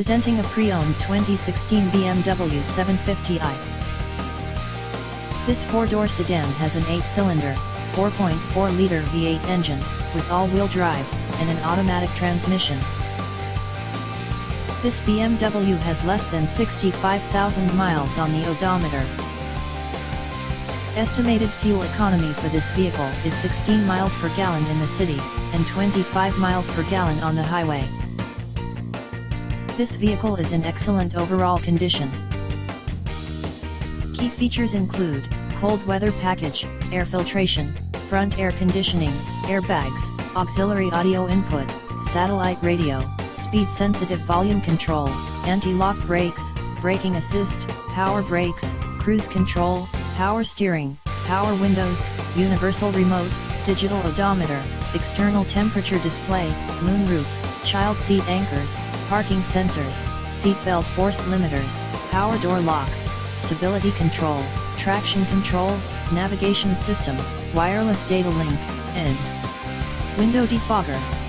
Presenting a pre-owned 2016 BMW 750i. This four-door sedan has an 8-cylinder, 4.4-liter V8 engine, with all-wheel drive, and an automatic transmission. This BMW has less than 65,000 miles on the odometer. Estimated fuel economy for this vehicle is 16 miles per gallon in the city, and 25 miles per gallon on the highway. This vehicle is in excellent overall condition. Key features include cold weather package, air filtration, front air conditioning, airbags, auxiliary audio input, satellite radio, speed-sensitive volume control, anti-lock brakes, braking assist, power brakes, cruise control, power steering, power windows, universal remote, digital odometer, external temperature display, moonroof, child seat anchors, parking sensors, seat belt force limiters, power door locks, stability control, traction control, navigation system, wireless data link, and window defogger.